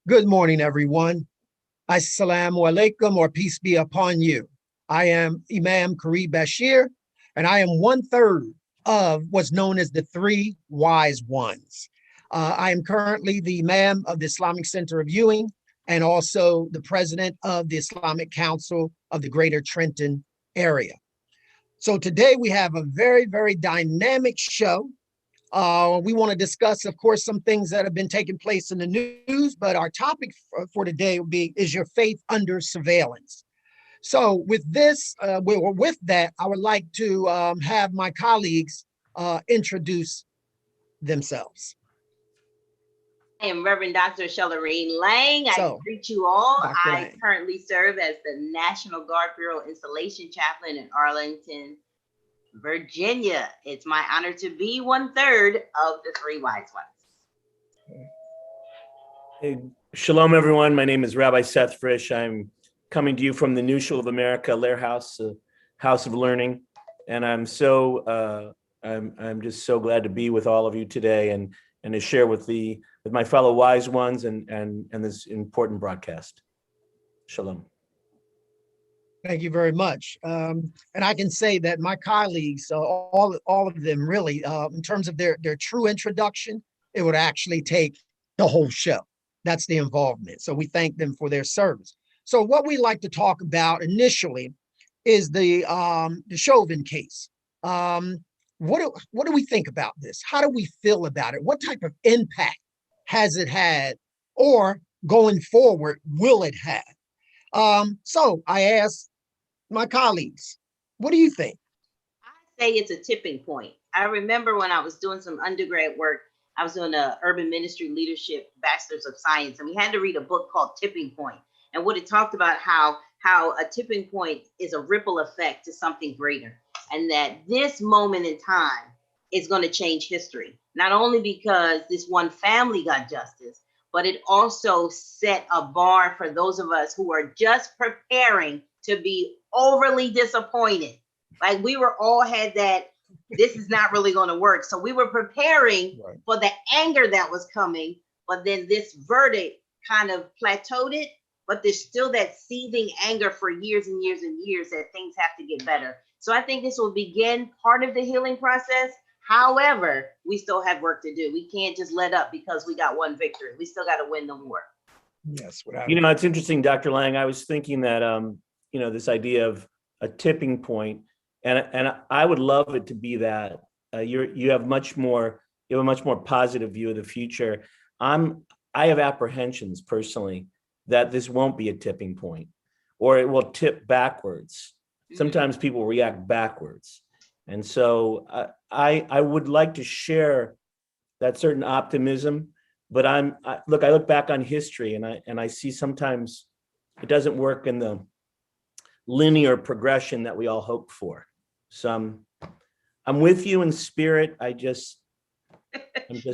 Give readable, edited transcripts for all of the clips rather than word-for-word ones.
Good morning, everyone. Assalamu alaikum, or peace be upon you. I am Imam Karib Bashir, and I am one third of what's known as the three wise ones. I am currently the Imam of the Islamic Center of Ewing and also the president of the Islamic Council of the Greater Trenton area. So today we have a very, very dynamic show. We want to discuss, of course, some things that have been taking place in the news, but our topic for today will be, is your faith under surveillance? So with this, with that, I would like to have my colleagues introduce themselves. I am Reverend Dr. Shellarine Lang. I greet you all. Dr. I Lang. currently serve as the National Guard Bureau Installation Chaplain in Arlington, Virginia. It's my honor to be one third of the three wise ones. Hey, shalom, everyone. My name is Rabbi Seth Frisch. I'm coming to you from the New Shul of America, Lair House, House of Learning, and I'm just so glad to be with all of you today and to share with my fellow wise ones and this important broadcast. Shalom. Thank you very much. And I can say that my colleagues, all of them really, in terms of their true introduction, it would actually take the whole show. That's the involvement. So we thank them for their service. So what we like to talk about initially is the Chauvin case. What do we think about this? How do we feel about it? What type of impact has it had, or going forward, will it have? So I asked my colleagues, what do you think? I say it's a tipping point. I remember when I was doing some undergrad work, I was doing a urban ministry leadership bachelor's of science, and we had to read a book called Tipping Point. And what it talked about how a tipping point is a ripple effect to something greater. And that this moment in time is going to change history. Not only because this one family got justice, but it also set a bar for those of us who are just preparing to be overly disappointed. Like we were all had that, this is not really going to work. So we were preparing for the anger that was coming, but then this verdict kind of plateaued it, but there's still that seething anger for years and years and years that things have to get better. So I think this will begin part of the healing process. However, we still have work to do. We can't just let up because we got one victory. We still got to win the war. Yes. It's interesting, Dr. Lang. I was thinking that, this idea of a tipping point, and I would love it to be that. You have a much more positive view of the future. I have apprehensions personally that this won't be a tipping point, or it will tip backwards. Sometimes people react backwards. And so I would like to share that certain optimism, but I look back on history and I see sometimes it doesn't work in the linear progression that we all hope for. So I'm with you in spirit. You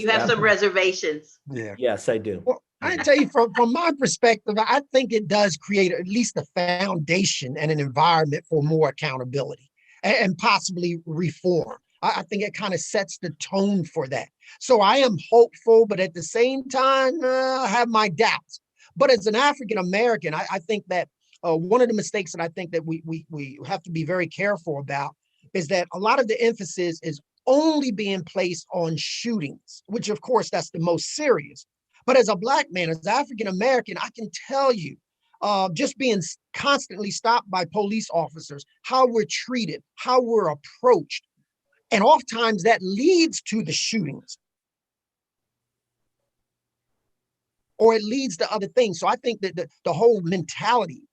have some reservations. Yeah. Yes, I do. Well, I tell you, from my perspective, I think it does create at least a foundation and an environment for more accountability and possibly reform. I think it kind of sets the tone for that. So I am hopeful, but at the same time, I have my doubts. But as an African American, I think that one of the mistakes that I think that we have to be very careful about is that a lot of the emphasis is only being placed on shootings, which of course that's the most serious. But as a Black man, as African American, I can tell you, just being constantly stopped by police officers, how we're treated, how we're approached. And oftentimes that leads to the shootings, or it leads to other things. So I think that the whole mentality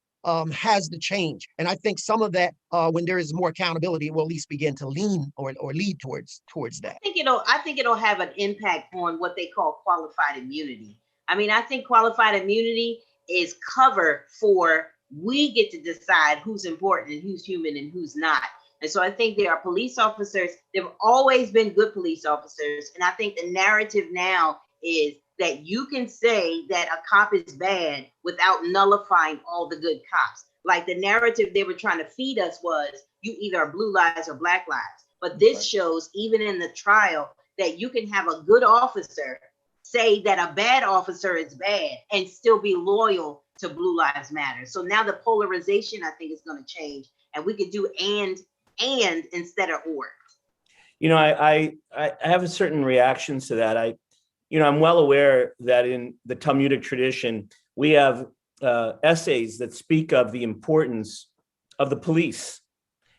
has to change. And I think some of that, when there is more accountability, it will at least begin to lean or lead towards that. I think it'll have an impact on what they call qualified immunity. I mean, I think qualified immunity is cover for, we get to decide who's important and who's human and who's not. And so I think there are police officers, there have always been good police officers. And I think the narrative now is that you can say that a cop is bad without nullifying all the good cops. Like the narrative they were trying to feed us was, you either are blue lives or black lives. But this shows, even in the trial, that you can have a good officer say that a bad officer is bad and still be loyal to Blue Lives Matter. So now the polarization, I think, is going to change, and we could do and instead of or. I have a certain reactions to that. I'm well aware that in the Talmudic tradition, we have essays that speak of the importance of the police.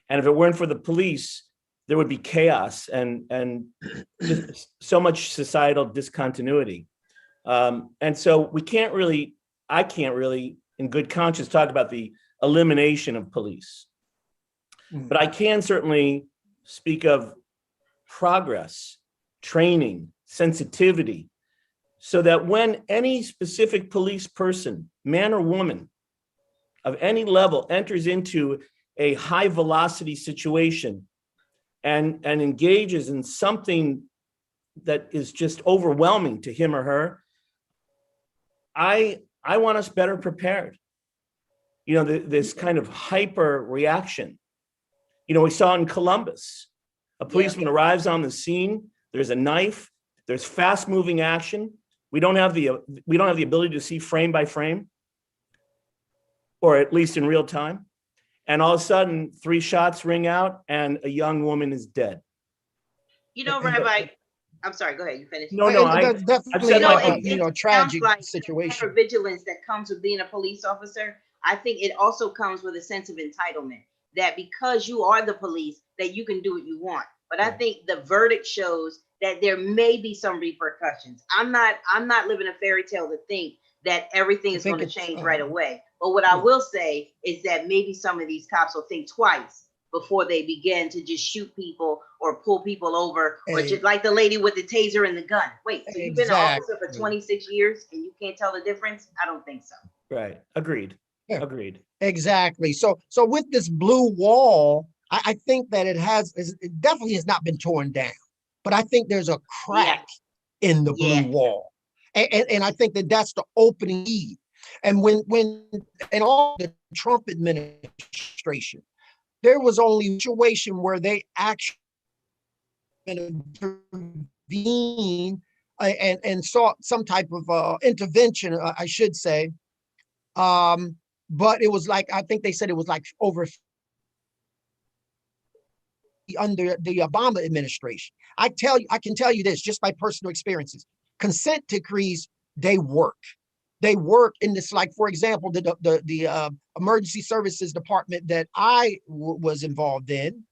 And if it weren't for the police, there would be chaos and just so much societal discontinuity. And so I can't really, in good conscience, talk about the elimination of police. But I can certainly speak of progress, training, sensitivity, so that when any specific police person, man or woman, of any level enters into a high velocity situation and engages in something that is just overwhelming to him or her, I want us better prepared. This kind of hyper reaction. We saw in Columbus, a policeman arrives on the scene, there's a knife, there's fast moving action. We don't have the ability to see frame by frame, or at least in real time. And all of a sudden, 3 shots ring out and a young woman is dead. Rabbi, I'm sorry, go ahead, you finish. No, that's definitely a tragic situation. Vigilance that comes with being a police officer. I think it also comes with a sense of entitlement, that because you are the police, that you can do what you want. But I think the verdict shows that there may be some repercussions. I'm not living a fairy tale to think that everything is going to change right away. But what I will say is that maybe some of these cops will think twice before they begin to just shoot people or pull people over, or just like the lady with the taser and the gun. Wait, so you've been an officer for 26 years and you can't tell the difference? I don't think so. Right. Agreed. Yeah. Agreed. Exactly. So with this blue wall, I think that it definitely has not been torn down, but I think there's a crack in the blue wall. And I think that that's the opening need. And when in all the Trump administration, there was only a situation where they actually intervened and sought some type of intervention, I should say. But it was like, I think they said it was like over under the Obama administration. I can tell you this just by personal experiences. Consent decrees, they work. They work in this, like, for example, the emergency services department that I was involved in,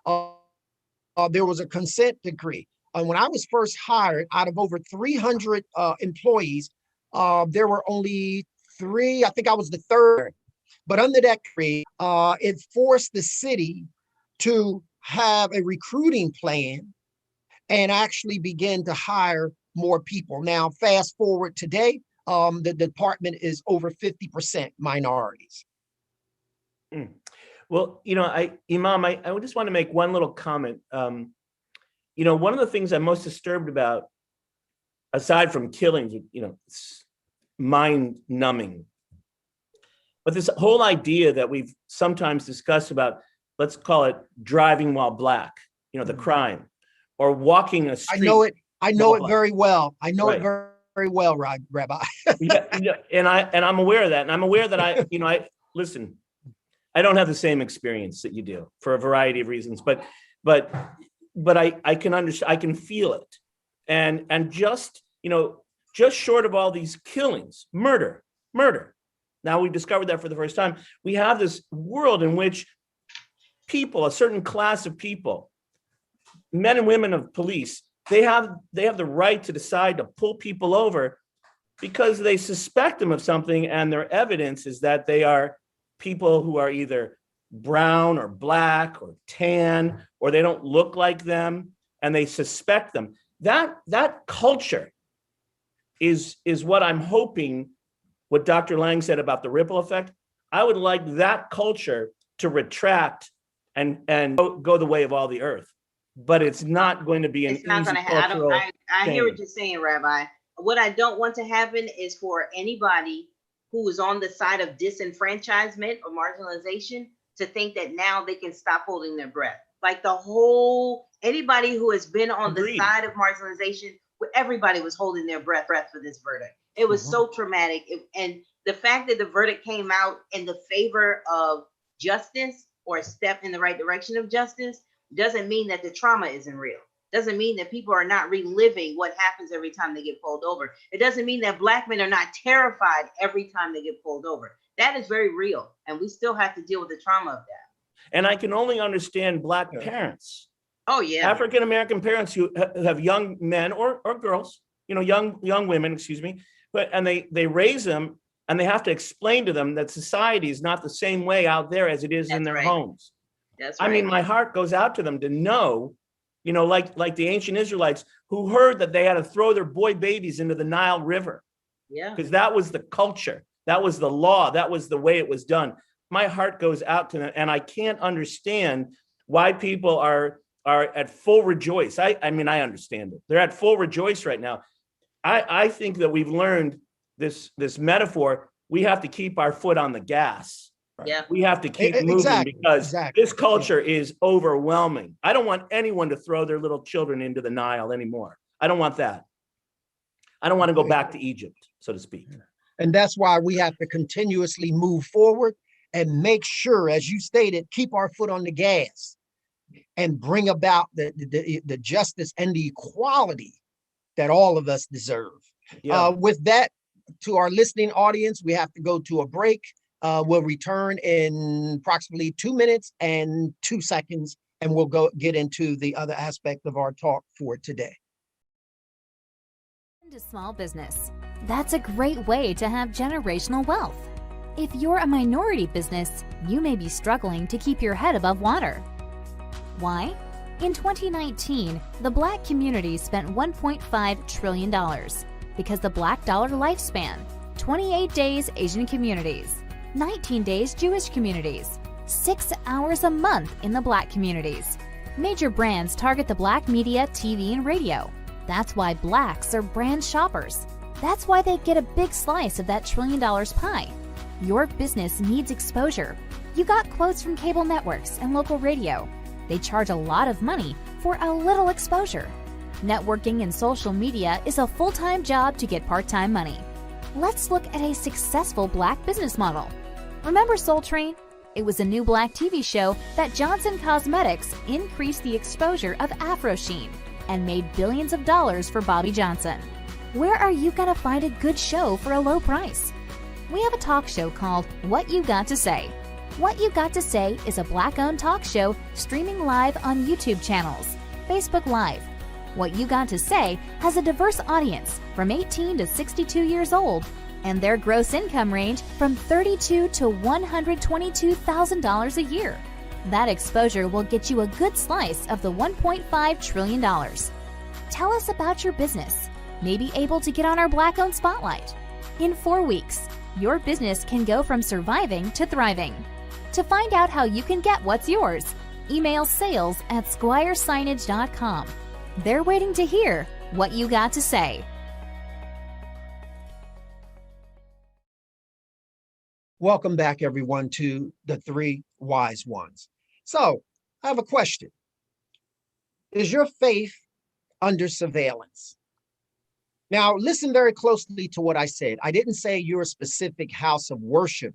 there was a consent decree. And when I was first hired, out of over 300 employees, there were only 3, I think I was the 3rd. But under that decree, it forced the city to have a recruiting plan and actually begin to hire more people. Now, fast forward today, the department is over 50% minorities. Well, Imam, I just want to make one little comment. One of the things I'm most disturbed about, aside from killings, it's mind numbing. But this whole idea that we've sometimes discussed about, let's call it driving while black, the crime, or walking a street. I know it very well. I know it very well, Rabbi. And I'm aware of that. And I'm aware that I listen, I don't have the same experience that you do for a variety of reasons, but I can understand, I can feel it. And just short of all these killings, murder. Now we discovered that for the first time. We have this world in which people, a certain class of people, men and women of police, they have the right to decide to pull people over because they suspect them of something, and their evidence is that they are people who are either brown or black or tan, or they don't look like them, and they suspect them. That culture is what I'm hoping, what Dr. Lang said about the ripple effect. I would like that culture to retract and go the way of all the earth. But it's not going to be an easy cultural change. I hear what you're saying, Rabbi. What I don't want to happen is for anybody who is on the side of disenfranchisement or marginalization to think that now they can stop holding their breath. Like anybody who has been on the side of marginalization, everybody was holding their breath for this verdict. It was so traumatic. And the fact that the verdict came out in the favor of justice, or a step in the right direction of justice, doesn't mean that the trauma isn't real. Doesn't mean that people are not reliving what happens every time they get pulled over. It doesn't mean that Black men are not terrified every time they get pulled over. That is very real. And we still have to deal with the trauma of that. And I can only understand Black parents. Oh, yeah. African-American parents who have young men or girls, young women, excuse me, and they raise them, and they have to explain to them that society is not the same way out there as it is in their homes. That's right. I mean, my heart goes out to them to know, like the ancient Israelites who heard that they had to throw their boy babies into the Nile River. Yeah. Because that was the culture. That was the law. That was the way it was done. My heart goes out to them, and I can't understand why people are at full rejoice. I mean, I understand it. They're at full rejoice right now. I think that we've learned this metaphor. We have to keep our foot on the gas. Yeah. We have to keep moving because this culture is overwhelming. I don't want anyone to throw their little children into the Nile anymore. I don't want that. I don't want to go back to Egypt, so to speak. And that's why we have to continuously move forward and make sure, as you stated, keep our foot on the gas and bring about the justice and the equality that all of us deserve. Yeah. With that, to our listening audience, we have to go to a break. We'll return in approximately 2 minutes and 2 seconds, and we'll get into the other aspect of our talk for today. To small business. That's a great way to have generational wealth. If you're a minority business, you may be struggling to keep your head above water. Why? In 2019, the Black community spent $1.5 trillion because the Black dollar lifespan, 28 days Asian communities, 19 days Jewish communities, 6 hours a month in the Black communities. Major brands target the Black media, TV, and radio. That's why Blacks are brand shoppers. That's why they get a big slice of that $1 trillion pie. Your business needs exposure. You got quotes from cable networks and local radio. They charge a lot of money for a little exposure. Networking and social media is a full-time job to get part-time money. Let's look at a successful Black business model. Remember Soul Train? It was a new Black TV show that Johnson Cosmetics increased the exposure of Afro Sheen and made billions of dollars for Bobby Johnson. Where are you going to find a good show for a low price? We have a talk show called What You Got to Say. What You Got to Say is a Black-owned talk show streaming live on YouTube channels, Facebook Live. What You Got to Say has a diverse audience from 18 to 62 years old, and their gross income range from $32,000 to $122,000 a year. That exposure will get you a good slice of the $1.5 trillion. Tell us about your business. May be able to get on our Black-owned spotlight. In 4 weeks, your business can go from surviving to thriving. To find out how you can get what's yours, email sales@squiresignage.com. They're waiting to hear what you got to say. Welcome back, everyone, to the Three Wise Ones. So I have a question. Is your faith under surveillance? Now, listen very closely to what I said. I didn't say your specific house of worship,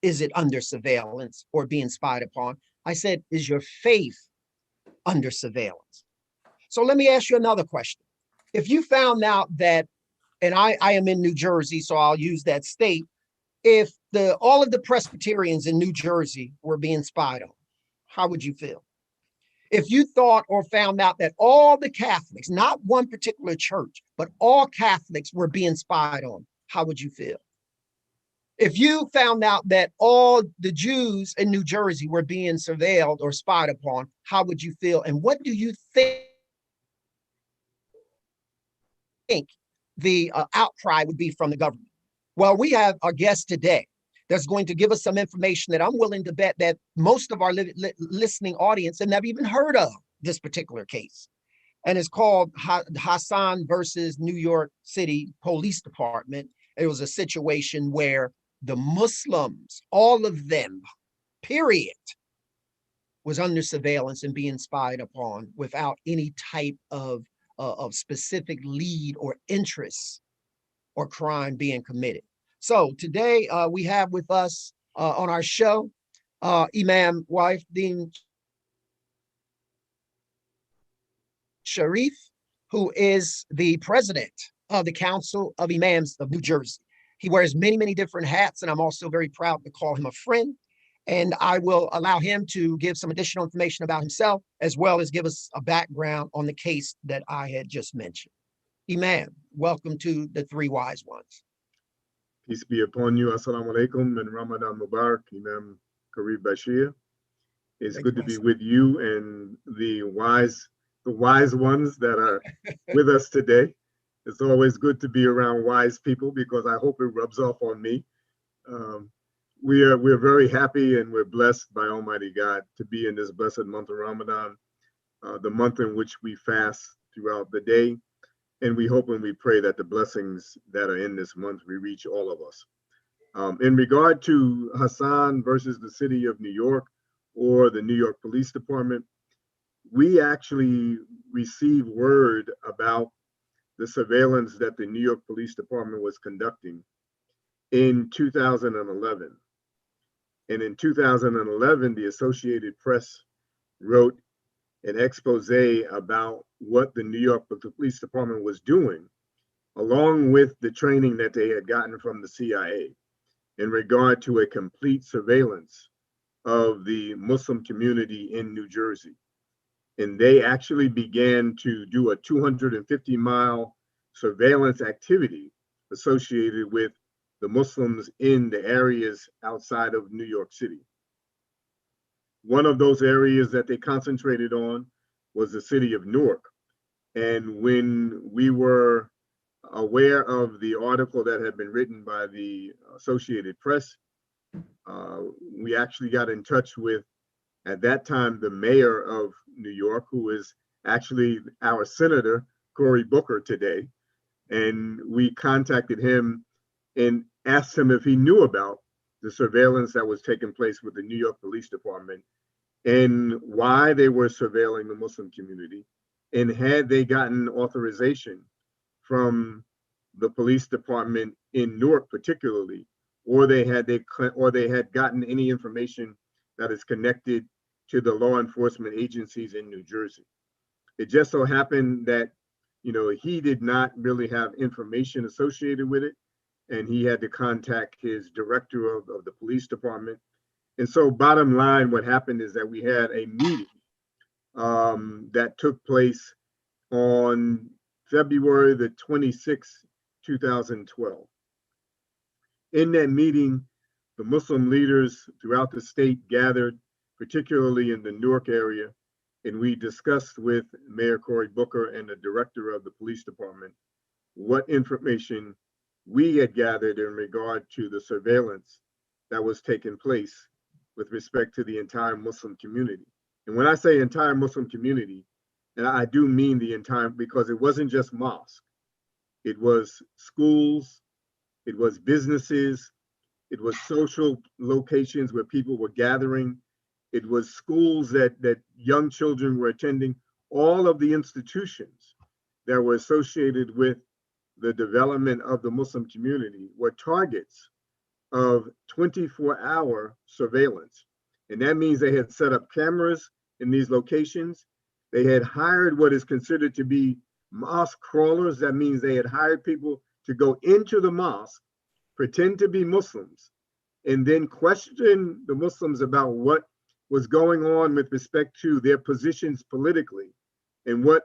is it under surveillance or being spied upon? I said, is your faith under surveillance? So let me ask you another question. If you found out that, and I am in New Jersey, so I'll use that state, if all of the Presbyterians in New Jersey were being spied on, how would you feel? If you thought or found out that all the Catholics, not one particular church, but all Catholics were being spied on, how would you feel? If you found out that all the Jews in New Jersey were being surveilled or spied upon, how would you feel? And what do you think the outcry would be from the government? Well, we have our guest today that's going to give us some information that I'm willing to bet that most of our listening audience have never even heard of this particular case. And it's called Hassan versus New York City Police Department. It was a situation where the Muslims, all of them, period, was under surveillance and being spied upon without any type of specific lead or interest or crime being committed. So today we have with us on our show, Imam Wiseones Sharif, who is the president of the Council of Imams of New Jersey. He wears many, many different hats, and I'm also very proud to call him a friend. And I will allow him to give some additional information about himself, as well as give us a background on the case that I had just mentioned. Imam, welcome to the Three Wise Ones. Peace be upon you. Assalamu alaikum and Ramadan Mubarak, Imam Karib Bashir. It's good to be with you and the wise ones that are with us today. It's always good to be around wise people because I hope it rubs off on me. We're very happy and we're blessed by Almighty God to be in this blessed month of Ramadan, the month in which we fast throughout the day. And we hope and we pray that the blessings that are in this month, we reach all of us. In regard to Hassan versus the city of New York or the New York Police Department, we actually received word about the surveillance that the New York Police Department was conducting in 2011. And in 2011, the Associated Press wrote an expose about what the New York Police Department was doing, along with the training that they had gotten from the CIA in regard to a complete surveillance of the Muslim community in New Jersey. And they actually began to do a 250-mile surveillance activity associated with the Muslims in the areas outside of New York City. One of those areas that they concentrated on was the city of Newark. And when we were aware of the article that had been written by the Associated Press, we actually got in touch with, at that time, the mayor of New York, who is actually our Senator, Cory Booker, today. And we contacted him and asked him if he knew about the surveillance that was taking place with the New York Police Department and why they were surveilling the Muslim community, and had they gotten authorization from the police department in Newark particularly, or they had gotten any information that is connected to the law enforcement agencies in New Jersey. It just so happened that, he did not really have information associated with it, and he had to contact his director of the police department. And so bottom line, what happened is that we had a meeting that took place on February the 26th, 2012. In that meeting, the Muslim leaders throughout the state gathered, particularly in the Newark area, and we discussed with Mayor Cory Booker and the director of the police department what information we had gathered in regard to the surveillance that was taking place with respect to the entire Muslim community. And when I say entire Muslim community, and I do mean the entire, because it wasn't just mosques, it was schools, it was businesses, it was social locations where people were gathering, it was schools that young children were attending. All of the institutions that were associated with the development of the Muslim community were targets of 24-hour surveillance. And that means they had set up cameras in these locations. They had hired what is considered to be mosque crawlers. That means they had hired people to go into the mosque, pretend to be Muslims, and then question the Muslims about what was going on with respect to their positions politically and what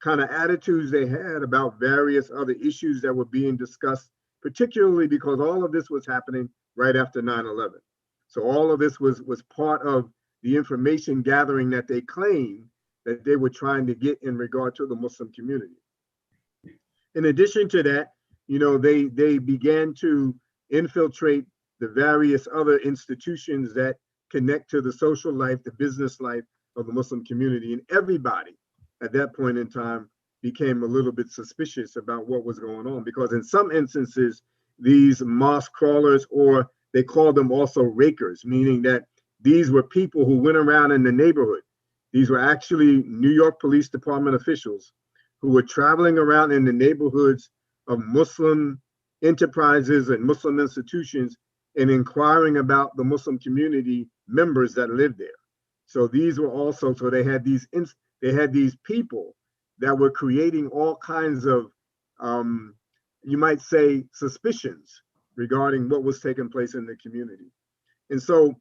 kind of attitudes they had about various other issues that were being discussed, particularly because all of this was happening right after 9/11. So all of this was part of the information gathering that they claimed that they were trying to get in regard to the Muslim community. In addition to that, they began to infiltrate the various other institutions that connect to the social life, the business life of the Muslim community. And everybody at that point in time became a little bit suspicious about what was going on, because in some instances, these mosque crawlers, or they called them also rakers, meaning that these were people who went around in the neighborhood. These were actually New York Police Department officials who were traveling around in the neighborhoods of Muslim enterprises and Muslim institutions and inquiring about the Muslim community members that lived there. So these were also, so they had these people that were creating all kinds of, you might say, suspicions regarding what was taking place in the community. And so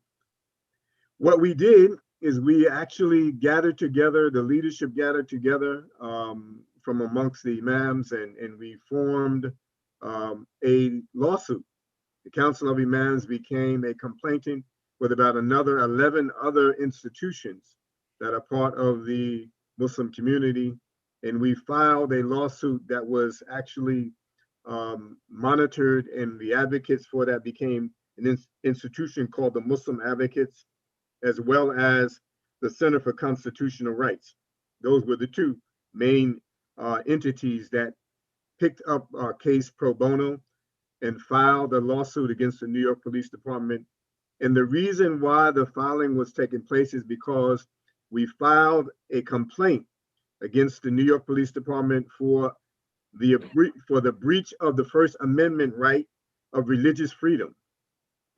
what we did is we actually gathered together, the leadership gathered together from amongst the imams, and we formed a lawsuit. The Council of Imams became a complainant with about another 11 other institutions that are part of the Muslim community. And we filed a lawsuit that was actually monitored, and the advocates for that became an institution called the Muslim Advocates, as well as the Center for Constitutional Rights. Those were the two main entities that picked up our case pro bono and filed a lawsuit against the New York Police Department. And the reason why the filing was taking place is because we filed a complaint against the New York Police Department for the breach of the First Amendment right of religious freedom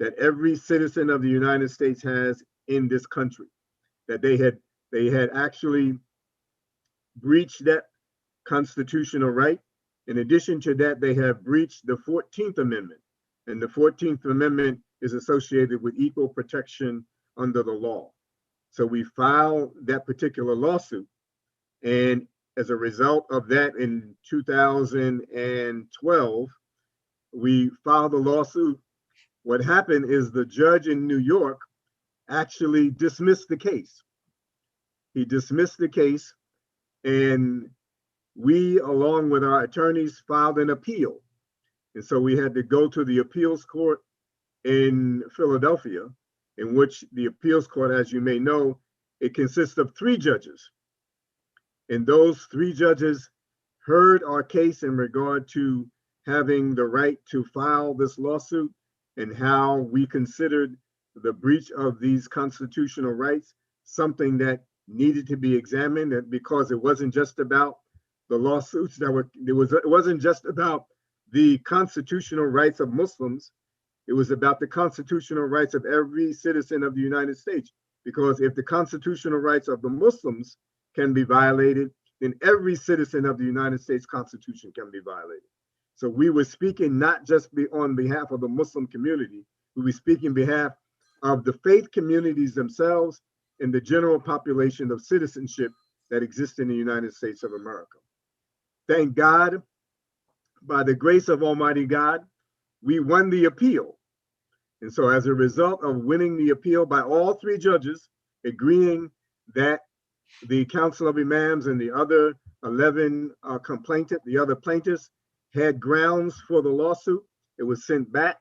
that every citizen of the United States has in this country. That they had actually breached that constitutional right. In addition to that, they have breached the 14th Amendment, and the 14th Amendment is associated with equal protection under the law. So we filed that particular lawsuit, and as a result of that, in 2012, we filed a lawsuit. What happened is the judge in New York actually dismissed the case. He dismissed the case, and we, along with our attorneys, filed an appeal. And so we had to go to the appeals court in Philadelphia, in which the appeals court, as you may know, it consists of 3 judges. And those 3 judges heard our case in regard to having the right to file this lawsuit, and how we considered the breach of these constitutional rights something that needed to be examined, and because it wasn't just about the lawsuits it wasn't just about the constitutional rights of Muslims, it was about the constitutional rights of every citizen of the United States. Because if the constitutional rights of the Muslims can be violated, then every citizen of the United States Constitution can be violated. So we were speaking not just on behalf of the Muslim community, we were speaking on behalf of the faith communities themselves and the general population of citizenship that exists in the United States of America. Thank God, by the grace of Almighty God, we won the appeal. And so as a result of winning the appeal by all 3 judges agreeing that the Council of Imams and the other 11 the other plaintiffs had grounds for the lawsuit, it was sent back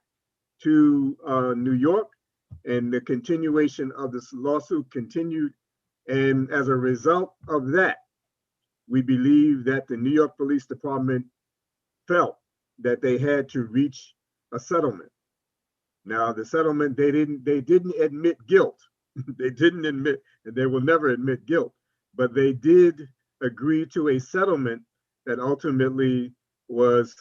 to New York, and the continuation of this lawsuit continued. And as a result of that, we believe that the New York Police Department felt that they had to reach a settlement. Now, the settlement, they didn't admit guilt. They didn't admit, and they will never admit guilt, but they did agree to a settlement that ultimately was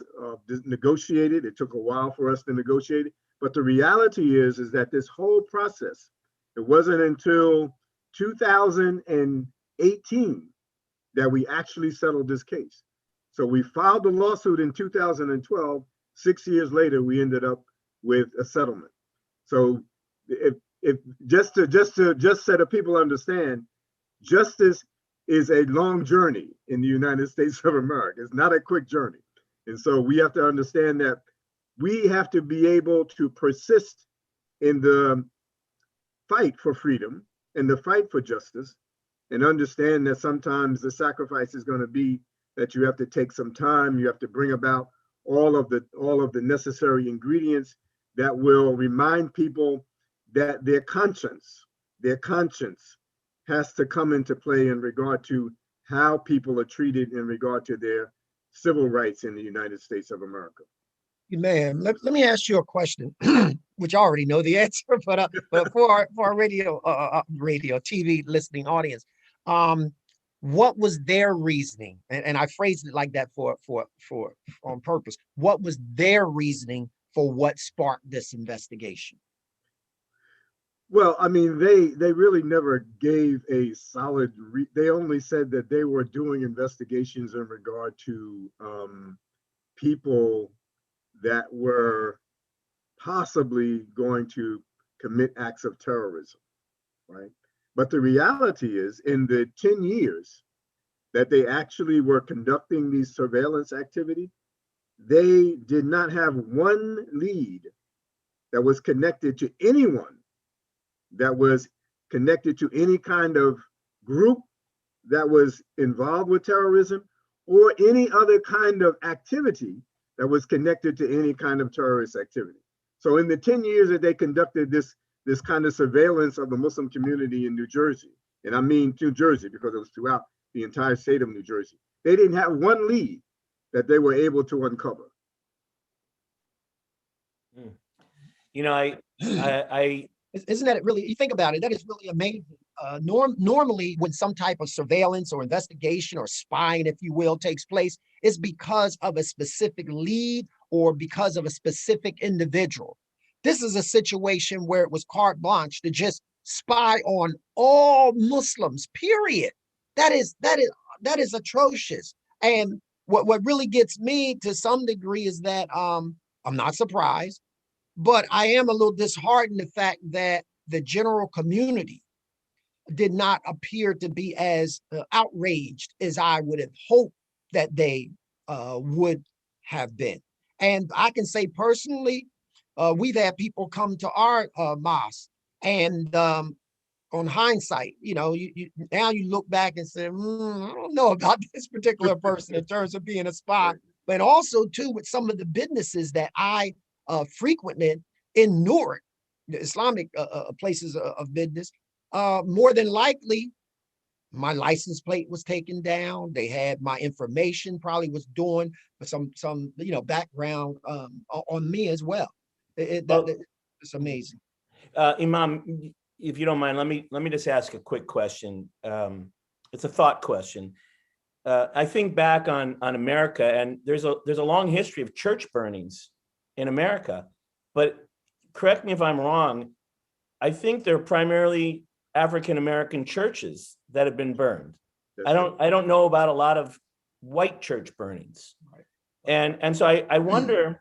negotiated. It took a while for us to negotiate it, but the reality is that this whole process, it wasn't until 2018 that we actually settled this case. So we filed the lawsuit in 2012. 6 years later, we ended up with a settlement. So if just so that people understand, justice is a long journey in the United States of America. It's not a quick journey. And so we have to understand that we have to be able to persist in the fight for freedom and the fight for justice, and understand that sometimes the sacrifice is going to be that you have to take some time, you have to bring about all of the necessary ingredients that will remind people that their conscience has to come into play in regard to how people are treated in regard to their civil rights in the United States of America. Ma'am, let me ask you a question, which I already know the answer, but for our radio TV listening audience, what was their reasoning? And I phrased it like that for on purpose. What was their reasoning for what sparked this investigation? Well, I mean, they really never gave a solid. They only said that they were doing investigations in regard to people that were possibly going to commit acts of terrorism, right? But the reality is, in the 10 years that they actually were conducting these surveillance activity, they did not have one lead that was connected to anyone, that was connected to any kind of group that was involved with terrorism, or any other kind of activity that was connected to any kind of terrorist activity. So in the 10 years that they conducted this kind of surveillance of the Muslim community in New Jersey, and I mean New Jersey because it was throughout the entire state of New Jersey, they didn't have one lead that they were able to uncover. You know, I Isn't that really, you think about it, that is really amazing. Normally, when some type of surveillance or investigation or spying, if you will, takes place, it's because of a specific lead or because of a specific individual. This is a situation where it was carte blanche to just spy on all Muslims, period. That is atrocious. And what really gets me to some degree is that I'm not surprised, but I am a little disheartened the fact that the general community did not appear to be as outraged as I would have hoped that they would have been. And I can say personally, we've had people come to our mosque, and on hindsight, now you look back and say, I don't know about this particular person in terms of being a spy, but also too with some of the businesses that I frequented in Newark, the Islamic places of business. More than likely, my license plate was taken down. They had my information, probably was doing some background on me as well. It's amazing. Imam, if you don't mind, let me just ask a quick question. It's a thought question. I think back on America, and there's a long history of church burnings in America, but correct me if I'm wrong, I think they're primarily African-American churches that have been burned. I don't know about a lot of white church burnings. Right. And so I wonder,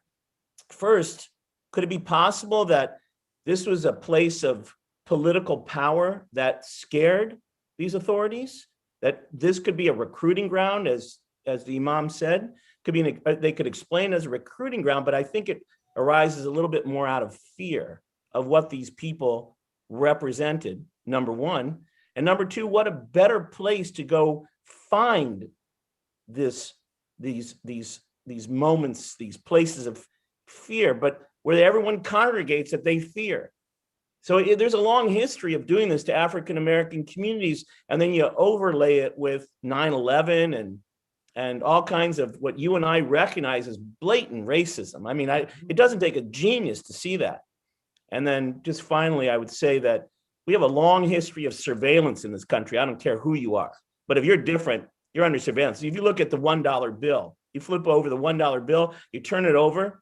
first, could it be possible that this was a place of political power that scared these authorities? That this could be a recruiting ground, as the Imam said, they could explain it as a recruiting ground, but I think it arises a little bit more out of fear of what these people represented, number one. And number two, what a better place to go find these moments, these places of fear, but where everyone congregates that they fear. So there's a long history of doing this to African-American communities, and then you overlay it with 9/11 and all kinds of what you and I recognize as blatant racism. I mean, it doesn't take a genius to see that. And then just finally, I would say that we have a long history of surveillance in this country. I don't care who you are, but if you're different, you're under surveillance. If you look at the $1 bill, you flip over the $1 bill, you turn it over,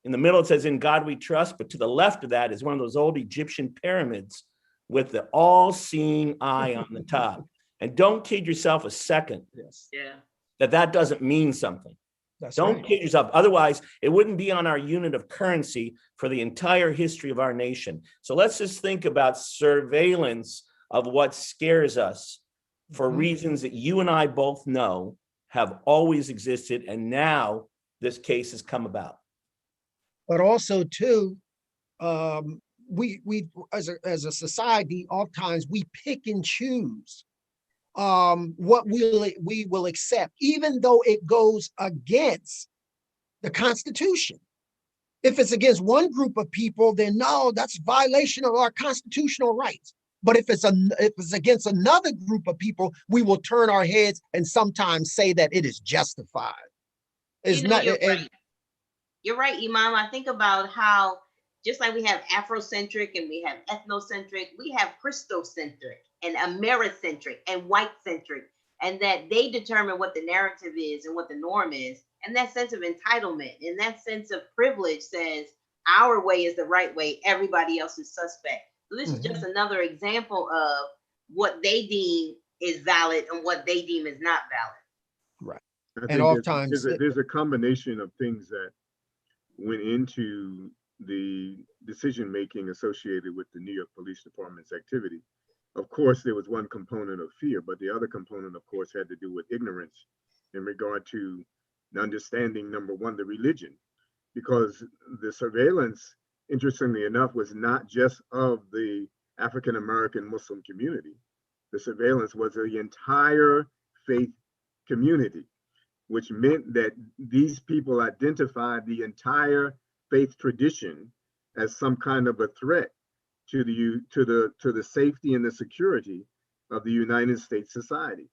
in the middle it says, "In God we trust," but to the left of that is one of those old Egyptian pyramids with the all-seeing eye on the top. And don't kid yourself a second. Yes. Yeah. That doesn't mean something. Don't kid yourself. Otherwise, it wouldn't be on our unit of currency for the entire history of our nation. So let's just think about surveillance of what scares us for reasons that you and I both know have always existed. And now this case has come about. but also too, we as a society, oftentimes we pick and choose what we will accept, even though it goes against the Constitution. If it's against one group of people, then no, that's violation of our constitutional rights. But if it's against another group of people, we will turn our heads and sometimes say that it is justified. It's You know, not. you're right. You're right, Imam. I think about how just like we have Afrocentric and we have ethnocentric, we have Christocentric and Americentric and white-centric, and that they determine what the narrative is and what the norm is. And that sense of entitlement and that sense of privilege says our way is the right way, everybody else is suspect. So this is just another example of what they deem is valid and what they deem is not valid. Right. I And think oftentimes there's a combination of things that went into the decision making associated with the New York Police Department's activity. Of course, there was one component of fear, but the other component, of course, had to do with ignorance in regard to understanding, number one, the religion, because the surveillance, interestingly enough, was not just of the African American Muslim community. The surveillance was the entire faith community, which meant that these people identified the entire faith tradition as some kind of a threat to the safety and the security of the United States society.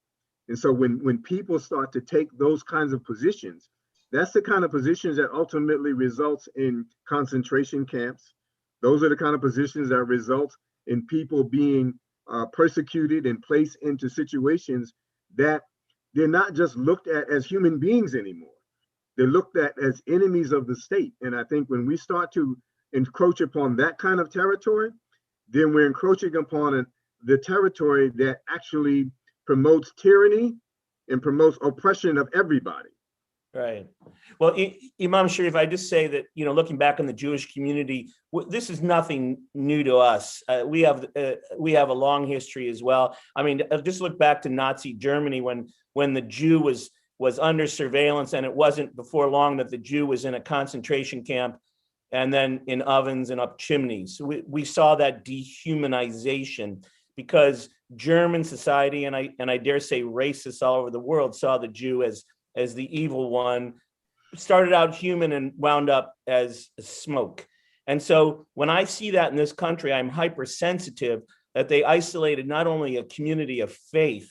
And so when people start to take those kinds of positions, that's the kind of positions that ultimately results in concentration camps. Those are the kind of positions that result in people being persecuted and placed into situations that they're not just looked at as human beings anymore. They're looked at as enemies of the state. And I think when we start to encroach upon that kind of territory, then we're encroaching upon the territory that actually promotes tyranny and promotes oppression of everybody. Right. Well, Imam Sharif, I just say that, looking back on the Jewish community, this is nothing new to us. We have a long history as well. I mean, just look back to Nazi Germany when the Jew was under surveillance, and it wasn't before long that the Jew was in a concentration camp and then in ovens and up chimneys. We saw that dehumanization because German society, and I dare say racists all over the world, saw the Jew as the evil one, started out human and wound up as smoke. And so when I see that in this country, I'm hypersensitive that they isolated not only a community of faith,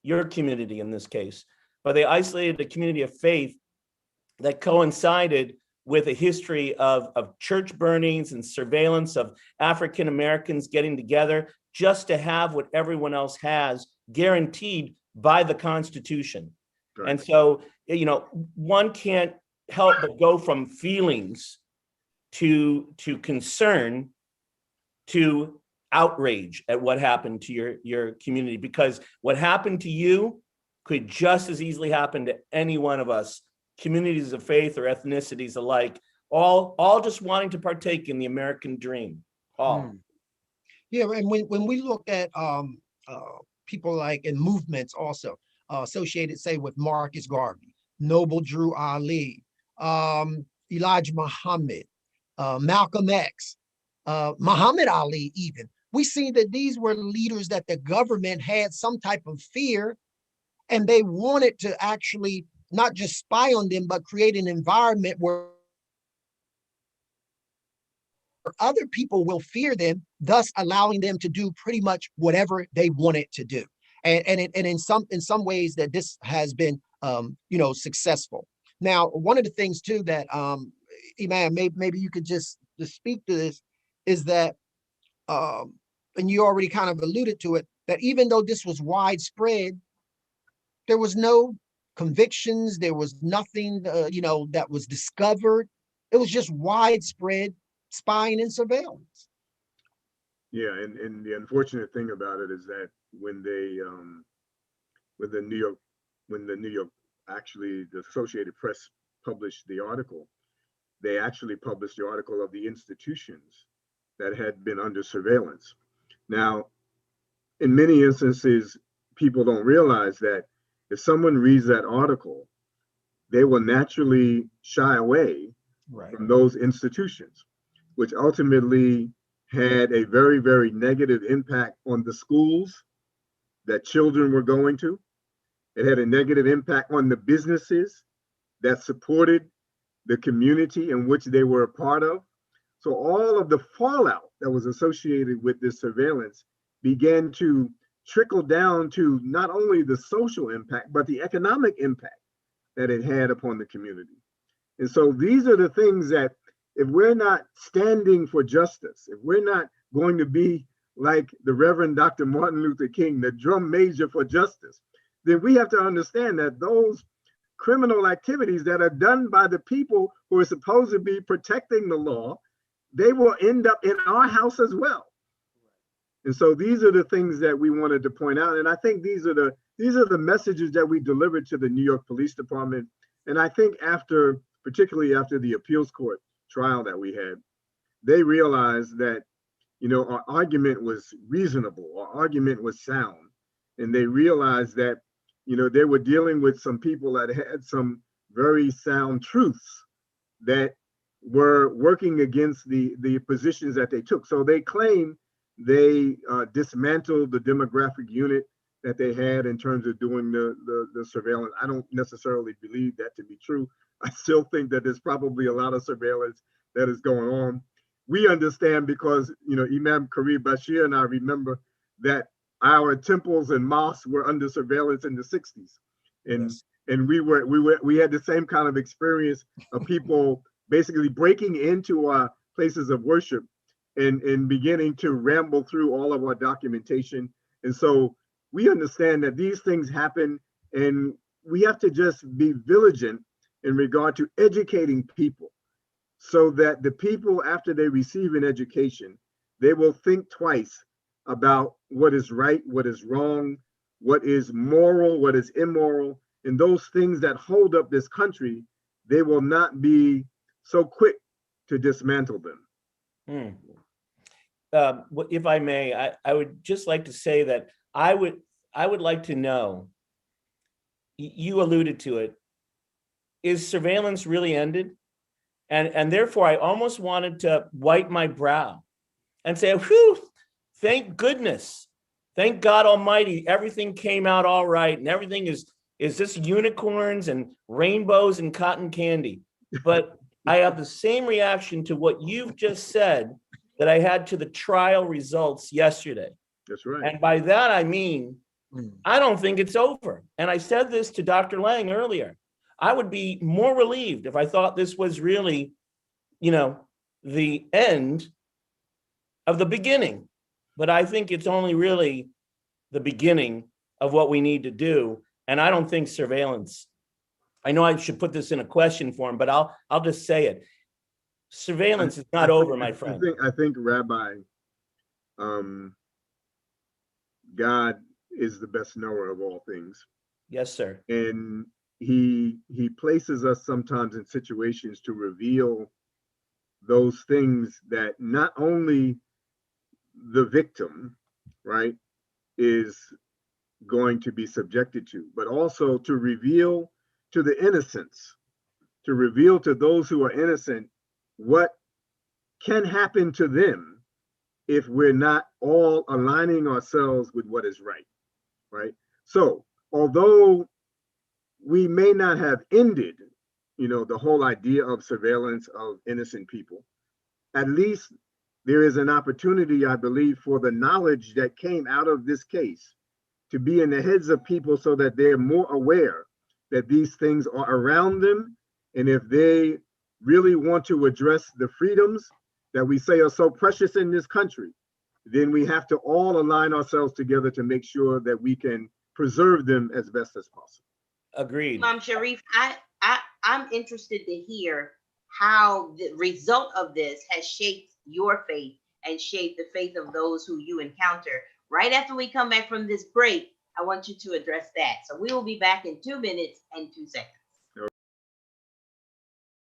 your community in this case, but they isolated a community of faith that coincided with a history of church burnings and surveillance of African Americans getting together just to have what everyone else has guaranteed by the Constitution. Right. And so, one can't help but go from feelings to concern to outrage at what happened to your community, because what happened to you could just as easily happen to any one of us, communities of faith or ethnicities alike, all just wanting to partake in the American dream. All. Yeah, and when we look at people like in movements also associated, say, with Marcus Garvey, Noble Drew Ali, Elijah Muhammad, Malcolm X, Muhammad Ali, even, we see that these were leaders that the government had some type of fear, and they wanted to actually not just spy on them, but create an environment where other people will fear them, thus allowing them to do pretty much whatever they wanted to do. And in some ways that this has been successful. Now, one of the things too that Imam, maybe you could just speak to this, is that and you already kind of alluded to it, that even though this was widespread, there was no convictions, there was nothing that was discovered. It was just widespread spying and surveillance. Yeah, and the unfortunate thing about it is that when the New York, actually the Associated Press published the article, they actually published the article of the institutions that had been under surveillance. Now, in many instances, people don't realize that if someone reads that article, they will naturally shy away Right. from those institutions, which ultimately had a very, very negative impact on the schools that children were going to. It had a negative impact on the businesses that supported the community in which they were a part of. So all of the fallout that was associated with this surveillance began to trickle down to not only the social impact, but the economic impact that it had upon the community. And so these are the things that, if we're not standing for justice, if we're not going to be like the Reverend Dr. Martin Luther King, the drum major for justice, then we have to understand that those criminal activities that are done by the people who are supposed to be protecting the law, they will end up in our house as well. And so these are the things that we wanted to point out. And I think these are the messages that we delivered to the New York Police Department. And I think particularly after the appeals court trial that we had, they realized that, our argument was reasonable, our argument was sound. And they realized that, they were dealing with some people that had some very sound truths that were working against the positions that they took. So they claim they dismantled the demographic unit that they had in terms of doing the surveillance. I don't necessarily believe that to be true. I still think that there's probably a lot of surveillance that is going on. We understand because, Imam Kareem Bashir and I remember that our temples and mosques were under surveillance in the 60s. And Yes. and we had the same kind of experience of people basically breaking into our places of worship and beginning to ramble through all of our documentation. And so we understand that these things happen, and we have to just be vigilant in regard to educating people so that the people, after they receive an education, they will think twice about what is right, what is wrong, what is moral, what is immoral, and those things that hold up this country. They will not be so quick to dismantle them. If I may, I would just like to say that I would like to know, you alluded to it, is surveillance really ended? And therefore I almost wanted to wipe my brow and say, whew, thank goodness. Thank God Almighty, everything came out all right, and everything is just unicorns and rainbows and cotton candy. But I have the same reaction to what you've just said that I had to the trial results yesterday. That's right. And by that, I mean, I don't think it's over. And I said this to Dr. Lang earlier. I would be more relieved if I thought this was really, the end of the beginning. But I think it's only really the beginning of what we need to do. And I don't think surveillance, I know I should put this in a question form, but I'll just say it. Surveillance is not over, my friend. I think Rabbi, God is the best knower of all things. Yes, sir. And he places us sometimes in situations to reveal those things that not only the victim, right, is going to be subjected to, but also to reveal to the innocents, to reveal to those who are innocent what can happen to them if we're not all aligning ourselves with what is right, right? So although we may not have ended, the whole idea of surveillance of innocent people, at least there is an opportunity, I believe, for the knowledge that came out of this case to be in the heads of people so that they're more aware that these things are around them. And if they really want to address the freedoms that we say are so precious in this country, then we have to all align ourselves together to make sure that we can preserve them as best as possible. Agreed. Imam Sharif, I'm interested to hear how the result of this has shaped your faith and shaped the faith of those who you encounter. Right after we come back from this break, I want you to address that. So we will be back in 2 minutes and 2 seconds.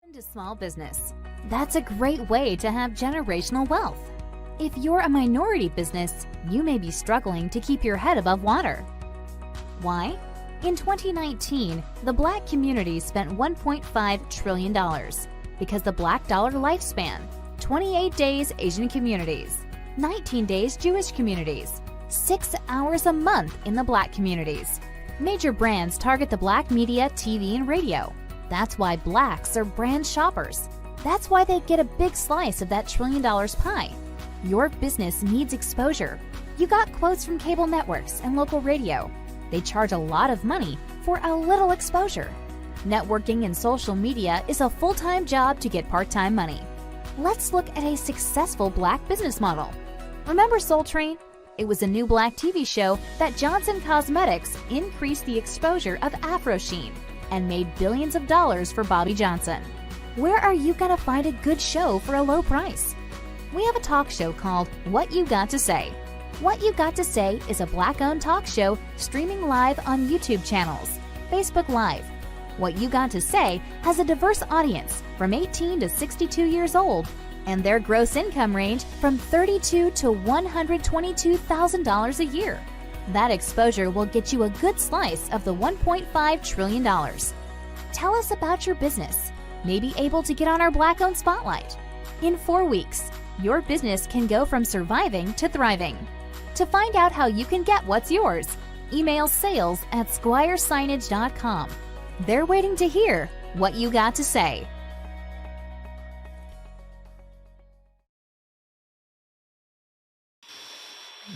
Into small business. That's a great way to have generational wealth. If you're a minority business, you may be struggling to keep your head above water. Why? In 2019, the Black community spent $1.5 trillion. because the Black Dollar lifespan, 28 days Asian communities, 19 days Jewish communities, 6 hours a month in the Black communities. Major brands target the Black media, TV, and radio. That's why Blacks are brand shoppers. That's why they get a big slice of that $1 trillion pie. Your business needs exposure. You got quotes from cable networks and local radio. They charge a lot of money for a little exposure. Networking and social media is a full-time job to get part-time money. Let's look at a successful Black business model. Remember Soul Train? It was a new Black TV show that Johnson Cosmetics increased the exposure of Afro Sheen and made billions of dollars for Bobby Johnson. Where are you gonna find a good show for a low price? We have a talk show called What You Got to Say. What You Got to Say is a Black-owned talk show streaming live on YouTube channels, Facebook Live. What You Got to Say has a diverse audience from 18 to 62 years old, and their gross income range from $32,000 to $122,000 a year. That exposure will get you a good slice of the $1.5 trillion. Tell us about your business. Maybe able to get on our Black-owned spotlight. In 4 weeks, your business can go from surviving to thriving. To find out how you can get what's yours, email sales@squiresignage.com. They're waiting to hear what you got to say.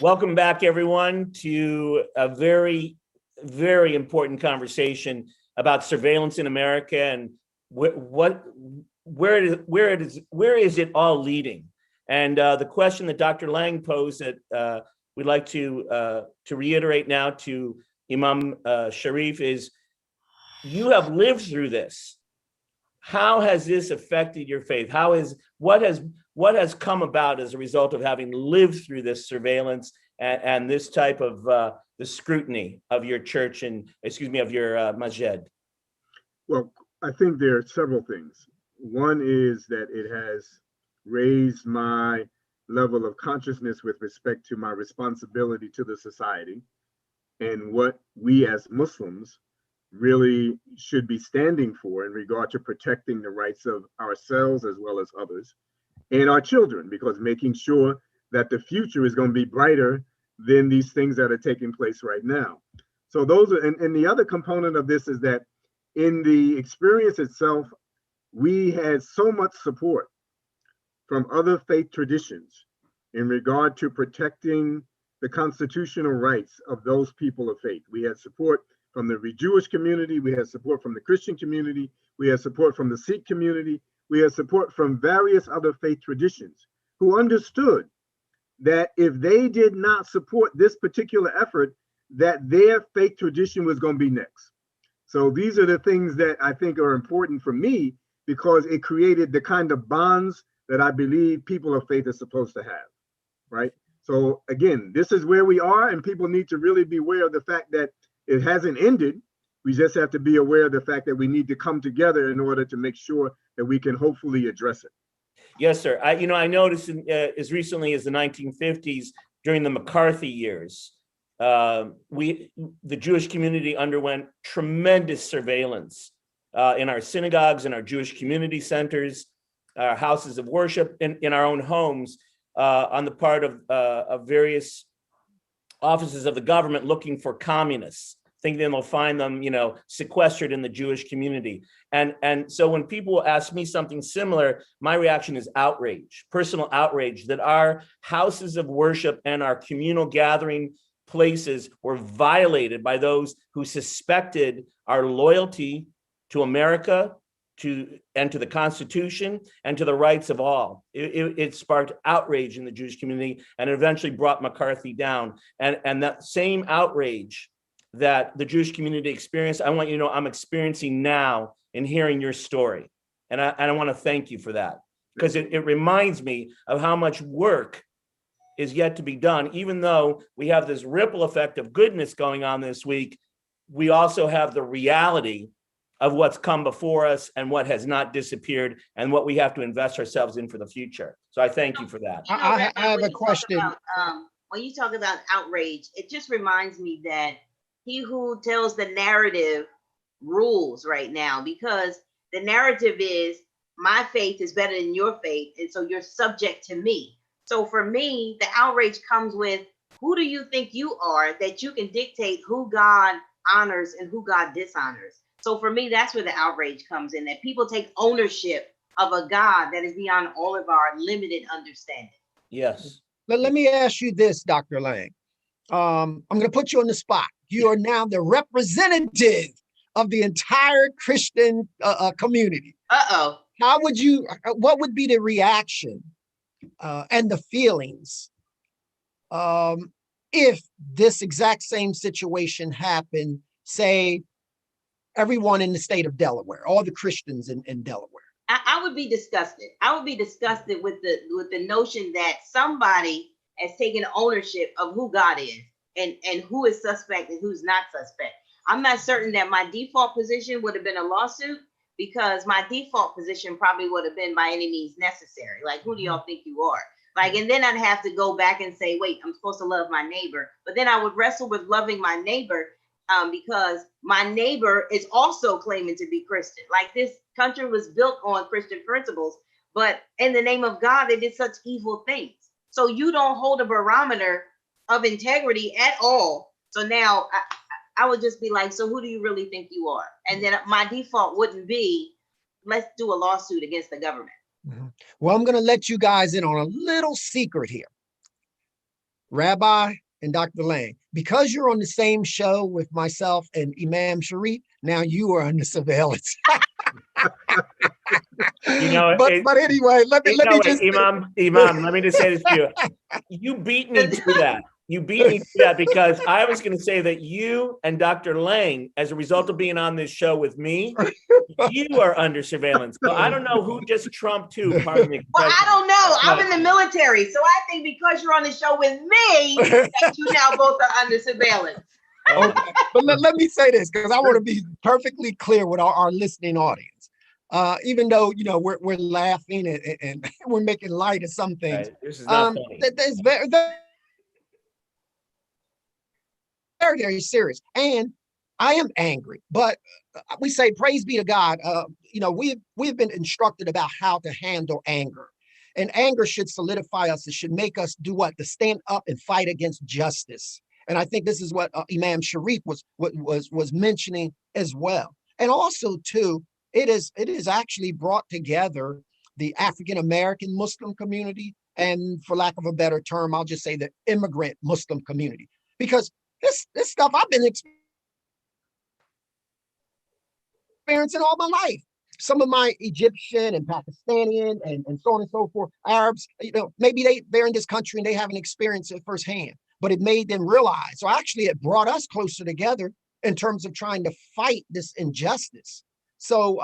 Welcome back, everyone, to a very, very important conversation about surveillance in America and where is it all leading? And the question that Dr. Lang posed that we'd like to reiterate now to Imam Sharif is, you have lived through this. How has this affected your faith? What has come about as a result of having lived through this surveillance and this type of the scrutiny of your church and, of your masjid? Well, I think there are several things. One is that it has raised my level of consciousness with respect to my responsibility to the society and what we as Muslims really should be standing for in regard to protecting the rights of ourselves as well as others and our children, because making sure that the future is going to be brighter than these things that are taking place right now. So those are, and the other component of this is that in the experience itself, we had so much support from other faith traditions in regard to protecting the constitutional rights of those people of faith. We had support from the Jewish community, we had support from the Christian community, we had support from the Sikh community, we had support from various other faith traditions who understood that if they did not support this particular effort, that their faith tradition was going to be next. So these are the things that I think are important for me, because it created the kind of bonds that I believe people of faith are supposed to have, right? So again, this is where we are, and people need to really be aware of the fact that it hasn't ended. We just have to be aware of the fact that we need to come together in order to make sure that we can hopefully address it. Yes, sir. I noticed as recently as the 1950s, during the McCarthy years, the Jewish community underwent tremendous surveillance in our synagogues, in our Jewish community centers, our houses of worship, in our own homes, on the part of various offices of the government looking for communists, thinking they'll find them, sequestered in the Jewish community. And so when people ask me something similar, my reaction is outrage, personal outrage, that our houses of worship and our communal gathering places were violated by those who suspected our loyalty to America, to the Constitution, and to the rights of all. It sparked outrage in the Jewish community, and it eventually brought McCarthy down. And that same outrage that the Jewish community experienced, I want you to know I'm experiencing now in hearing your story. And I want to thank you for that, because it reminds me of how much work is yet to be done. Even though we have this ripple effect of goodness going on this week, we also have the reality of what's come before us and what has not disappeared and what we have to invest ourselves in for the future. So I thank you for that. I have a question. When you talk about outrage, it just reminds me that he who tells the narrative rules right now, because the narrative is my faith is better than your faith, and so you're subject to me. So for me, the outrage comes with, who do you think you are that you can dictate who God honors and who God dishonors? So for me, that's where the outrage comes in, that people take ownership of a God that is beyond all of our limited understanding. Yes. Let me ask you this, Dr. Lang. I'm going to put you on the spot. You are now the representative of the entire Christian community. Uh-oh. What would be the reaction and the feelings if this exact same situation happened, say, everyone in the state of Delaware, all the Christians in Delaware? I would be disgusted. I would be disgusted with the notion that somebody has taken ownership of who God is and who is suspect and who's not suspect. I'm not certain that my default position would have been a lawsuit, because my default position probably would have been by any means necessary. Like, who do y'all think you are? Like, and then I'd have to go back and say, wait, I'm supposed to love my neighbor. But then I would wrestle with loving my neighbor because my neighbor is also claiming to be Christian. Like, this country was built on Christian principles, but in the name of God, they did such evil things. So you don't hold a barometer of integrity at all. So now I would just be like, so who do you really think you are? And then my default wouldn't be, let's do a lawsuit against the government. Mm-hmm. Well, I'm going to let you guys in on a little secret here. Rabbi and Dr. Lang, because you're on the same show with myself and Imam Sharif, now you are under surveillance. You know, but anyway, let me just Imam, let me just say this to you. You beat me to that. You beat me to that, because I was going to say that you and Dr. Lang, as a result of being on this show with me, you are under surveillance. So I don't know who just trumped who. Pardon me. Well, I don't know. I'm in the military, so I think because you're on the show with me, that you now both are under surveillance. Okay. But let me say this, because I want to be perfectly clear with our listening audience. Even though, you know, we're laughing and we're making light of some things, right. This is not funny. That's very, very serious. And I am angry, but we say, praise be to God. You know, we've been instructed about how to handle anger, and anger should solidify us. It should make us do what? To stand up and fight against justice. And I think this is what Imam Sharif was mentioning as well. And also, too, it is actually brought together the African American Muslim community, and, for lack of a better term, I'll just say the immigrant Muslim community, because this stuff I've been experiencing all my life. Some of my Egyptian and Pakistani and so on and so forth, Arabs, you know, maybe they're in this country and they haven't experienced it firsthand, but it made them realize. So actually it brought us closer together in terms of trying to fight this injustice. So,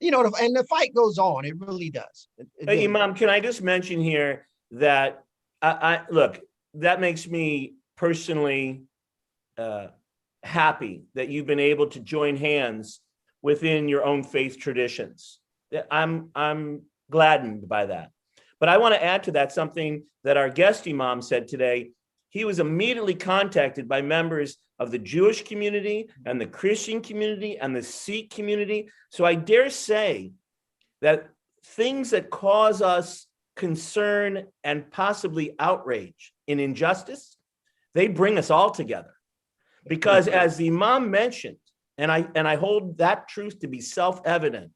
you know, and the fight goes on. It really does. It really Imam, does. can I just mention here that I look, that makes me personally happy that you've been able to join hands within your own faith traditions. I'm gladdened by that. But I want to add to that something that our guest Imam said today. He was immediately contacted by members of the Jewish community and the Christian community and the Sikh community. So I dare say that things that cause us concern and possibly outrage in injustice, they bring us all together. Because as the Imam mentioned, and I hold that truth to be self-evident,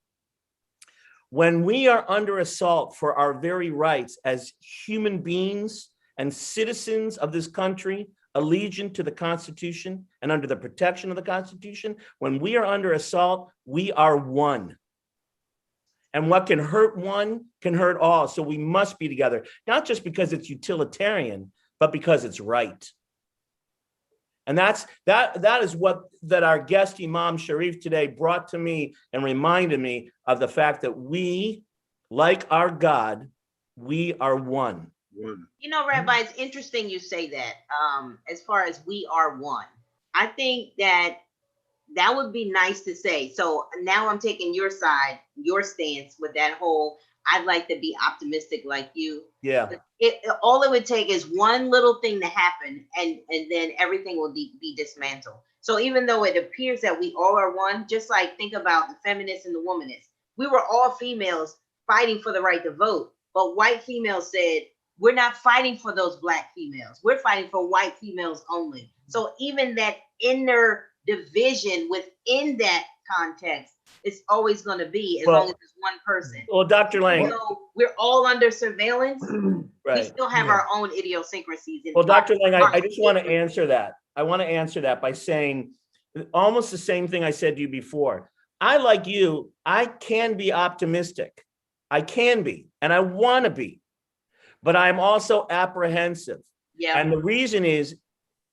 when we are under assault for our very rights as human beings and citizens of this country, allegiant to the Constitution and under the protection of the Constitution, when we are under assault, we are one. And what can hurt one can hurt all. So we must be together, not just because it's utilitarian, but because it's right. And that is what our guest Imam Sharif today brought to me and reminded me of the fact that we, like our God, we are one. You know, Rabbi, it's interesting you say that. As far as we are one, I think that would be nice to say. So now I'm taking your side, your stance with that whole, I'd like to be optimistic like you. Yeah. All it would take is one little thing to happen, and then everything will be dismantled. So even though it appears that we all are one, just like think about the feminists and the womanists. we were all females fighting for the right to vote. But white females said, we're not fighting for those black females. We're fighting for white females only. So even that inner division within that context is always going to be as long as it's one person. Well, Dr. Lang. So we're all under surveillance. Right. We still have our own idiosyncrasies. Well, Dr. Lang, I just want to answer that. I want to answer that by saying almost the same thing I said to you before. I, like you, I can be optimistic. I can be, and I want to be, but I'm also apprehensive. Yeah. And the reason is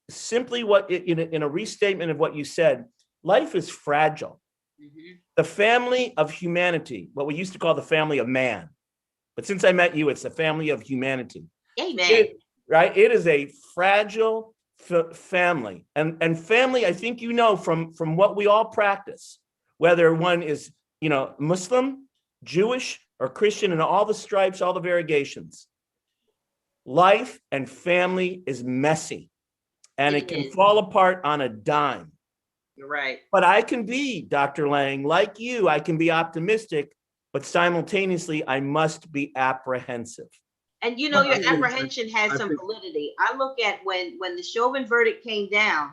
simply what, in a restatement of what you said, life is fragile. Mm-hmm. The family of humanity, what we used to call the family of man, but since I met you, it's the family of humanity. Amen. Right? It is a fragile family. And family, I think you know from what we all practice, whether one is, Muslim, Jewish, or Christian, and all the stripes, all the variegations. Life and family is messy, and it can fall apart on a dime. You're right. But I can be, Dr. Lang, like you, I can be optimistic, but simultaneously I must be apprehensive. And your apprehension has some validity. I look at when the Chauvin verdict came down,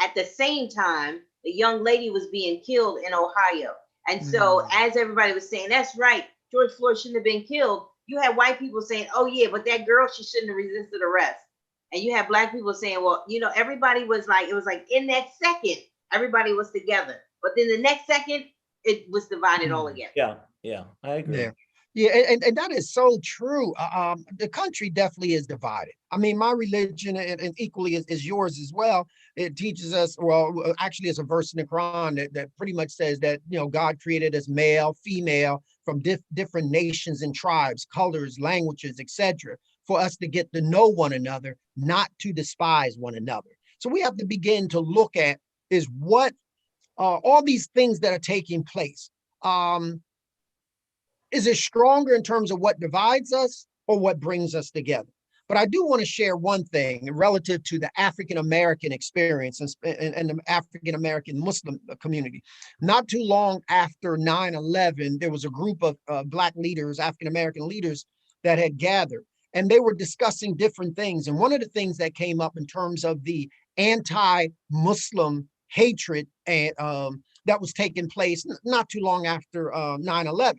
at the same time, the young lady was being killed in Ohio. And so as everybody was saying, that's right, George Floyd shouldn't have been killed, you had white people saying, oh yeah, but that girl, she shouldn't have resisted arrest. And you had black people saying, well, everybody was like, it was like in that second, everybody was together. But then the next second, it was divided all again. Yeah, I agree. Yeah, and that is so true. The country definitely is divided. I mean, my religion, and equally is yours as well, it teaches us, well, actually it's a verse in the Quran that pretty much says that, God created us male, female, from different nations and tribes, colors, languages, etc., for us to get to know one another, not to despise one another. So we have to begin to look at is what all these things that are taking place. Is it stronger in terms of what divides us or what brings us together? But I do want to share one thing relative to the African-American experience and the African-American Muslim community. Not too long after 9/11, there was a group of Black leaders, African-American leaders, that had gathered, and they were discussing different things. And one of the things that came up in terms of the anti-Muslim hatred and that was taking place not too long after 9/11.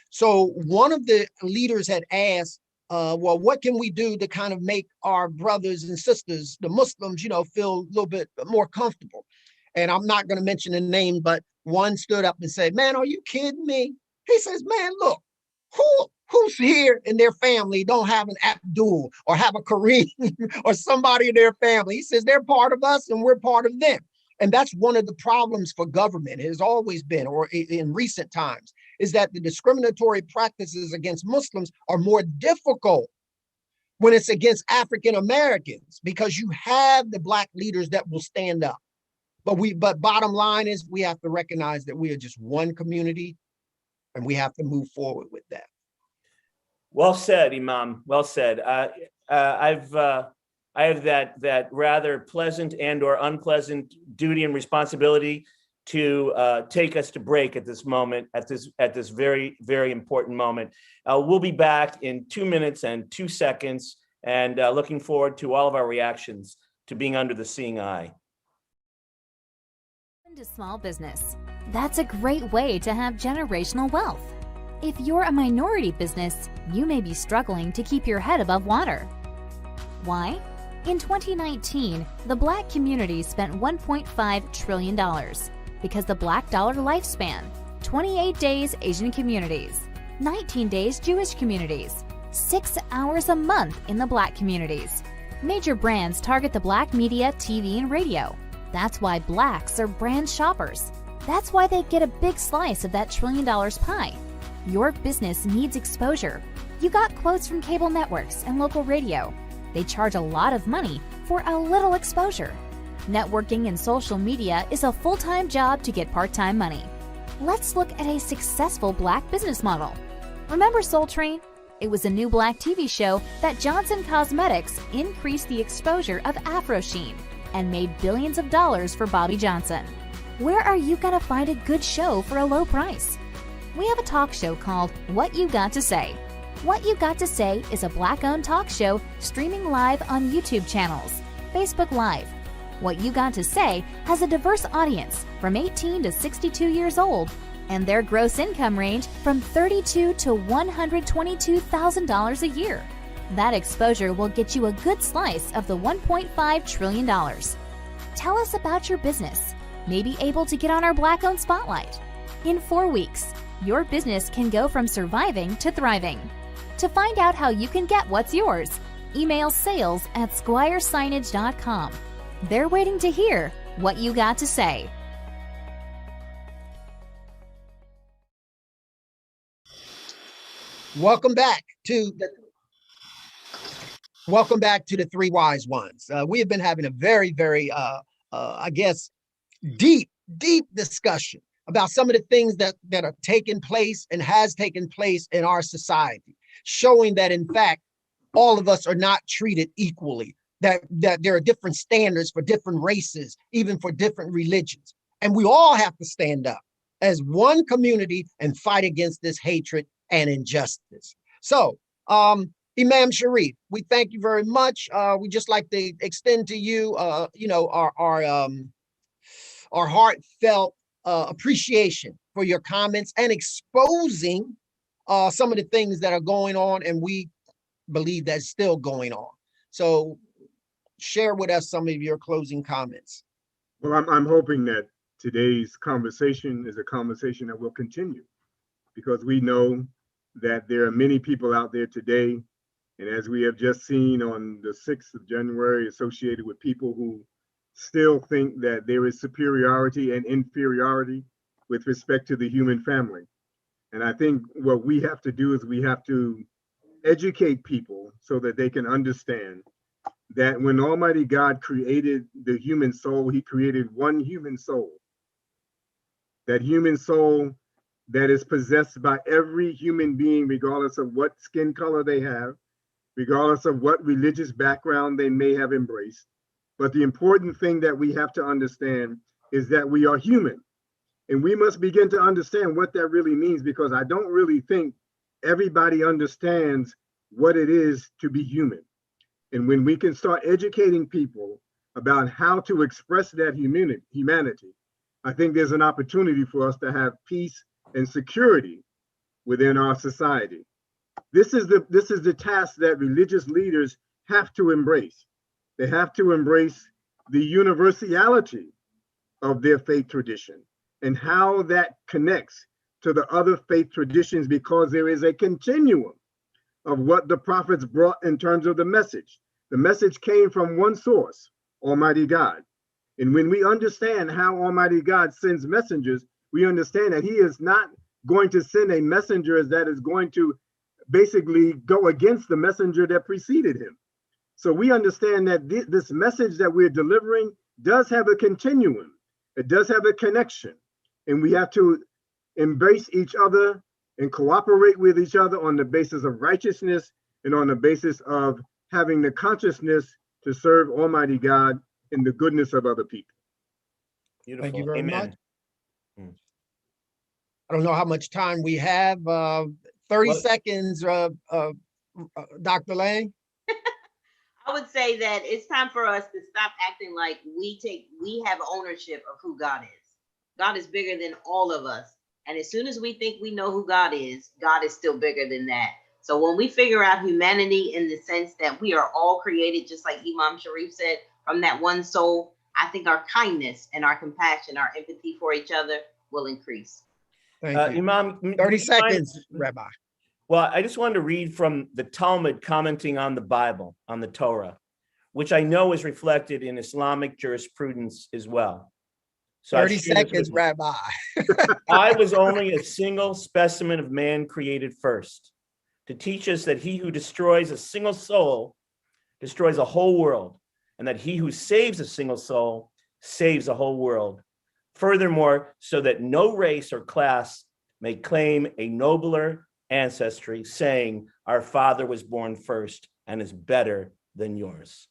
So one of the leaders had asked, well, what can we do to kind of make our brothers and sisters, the Muslims, feel a little bit more comfortable? And I'm not going to mention the name, but one stood up and said, man, are you kidding me? He says, man, look, who's here in their family don't have an Abdul or have a Kareem or somebody in their family? He says, they're part of us and we're part of them. And that's one of the problems for government. It has always been, or in recent times, is that the discriminatory practices against Muslims are more difficult when it's against African Americans, because you have the Black leaders that will stand up. But bottom line is we have to recognize that we are just one community and we have to move forward with that. Well said, Imam. Well said. I have that rather pleasant and or unpleasant duty and responsibility to take us to break at this moment, at this very, very important moment. We'll be back in 2 minutes and 2 seconds, and looking forward to all of our reactions to being under the seeing eye. To small business. That's a great way to have generational wealth. If you're a minority business, you may be struggling to keep your head above water. Why? In 2019, the Black community spent $1.5 trillion because the Black dollar lifespan, 28 days Asian communities, 19 days Jewish communities, 6 hours a month in the Black communities. Major brands target the Black media, TV, and radio. That's why Blacks are brand shoppers. That's why they get a big slice of that $1 trillion pie. Your business needs exposure. You got quotes from cable networks and local radio. They charge a lot of money for a little exposure. Networking and social media is a full-time job to get part-time money. Let's look at a successful Black business model. Remember Soul Train? It was a new Black TV show that Johnson Cosmetics increased the exposure of Afro Sheen and made billions of dollars for Bobby Johnson. Where are you going to find a good show for a low price? We have a talk show called What You Got to Say. What You Got to Say is a Black-owned talk show streaming live on YouTube channels, Facebook Live. What You Got to Say has a diverse audience from 18 to 62 years old, and their gross income range from $32,000 to $122,000 a year. That exposure will get you a good slice of the $1.5 trillion. Tell us about your business. May be able to get on our Black-owned spotlight. In 4 weeks, your business can go from surviving to thriving. To find out how you can get what's yours, email sales@squiresignage.com. They're waiting to hear what you got to say. Welcome back to the Three Wise Ones. We have been having a very, very, I guess, deep discussion about some of the things that are taking place and has taken place in our society, showing that in fact all of us are not treated equally, that there are different standards for different races, even for different religions, and we all have to stand up as one community and fight against this hatred and injustice. So, Imam Sharif, we thank you very much. We just like to extend to you, our heartfelt appreciation for your comments and exposing some of the things that are going on, and we believe that's still going on. So, share with us some of your closing comments. Well, I'm hoping that today's conversation is a conversation that will continue, because we know that there are many people out there today, and as we have just seen on the 6th of January, associated with people who still think that there is superiority and inferiority with respect to the human family. And I think what we have to do is we have to educate people so that they can understand that when Almighty God created the human soul, he created one human soul. That human soul that is possessed by every human being, regardless of what skin color they have, regardless of what religious background they may have embraced. But the important thing that we have to understand is that we are human. And we must begin to understand what that really means, because I don't really think everybody understands what it is to be human. And when we can start educating people about how to express that humanity, I think there's an opportunity for us to have peace and security within our society. This is the task that religious leaders have to embrace. They have to embrace the universality of their faith tradition and how that connects to the other faith traditions, because there is a continuum of what the prophets brought in terms of the message. The message came from one source, Almighty God. And when we understand how Almighty God sends messengers, we understand that he is not going to send a messenger that is going to basically go against the messenger that preceded him. So we understand that this message that we're delivering does have a continuum. It does have a connection. And we have to embrace each other and cooperate with each other on the basis of righteousness and on the basis of having the consciousness to serve Almighty God in the goodness of other people. Beautiful. Thank you very Amen. much. I don't know how much time we have. 30 seconds, Dr. Lang. I would say that it's time for us to stop acting like we have ownership of who God is. God is bigger than all of us. And as soon as we think we know who God is still bigger than that. So when we figure out humanity in the sense that we are all created, just like Imam Sharif said, from that one soul, I think our kindness and our compassion, our empathy for each other will increase. Thank you. Imam, 30 seconds, Rabbi. Well, I just wanted to read from the Talmud commenting on the Bible, on the Torah, which I know is reflected in Islamic jurisprudence as well. So 30 seconds, Rabbi. I was only a single specimen of man created first, to teach us that he who destroys a single soul destroys a whole world, and that he who saves a single soul saves a whole world. Furthermore, so that no race or class may claim a nobler ancestry, saying, our father was born first and is better than yours.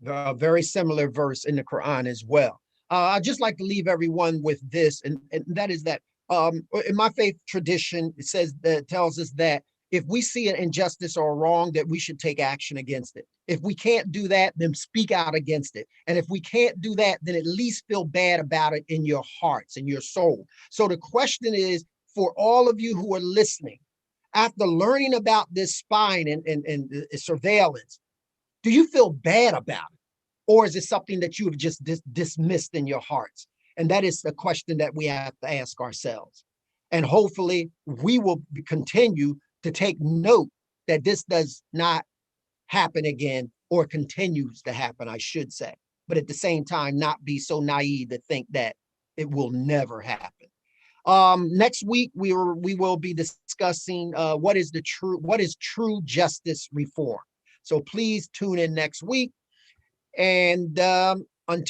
A very similar verse in the Quran as well. I'd just like to leave everyone with this, and that is that In my faith tradition, it says that tells us that if we see an injustice or a wrong, that we should take action against it. If we can't do that, then speak out against it. And if we can't do that, then at least feel bad about it in your hearts and your soul. So the question is, for all of you who are listening, after learning about this spying and surveillance, do you feel bad about it? Or is it something that you have just dismissed in your hearts? And that is the question that we have to ask ourselves. And hopefully we will continue to take note that this does not happen again, or continues to happen, I should say. But at the same time, not be so naive to think that it will never happen. Next week, we will be discussing what is true justice reform. So please tune in next week. And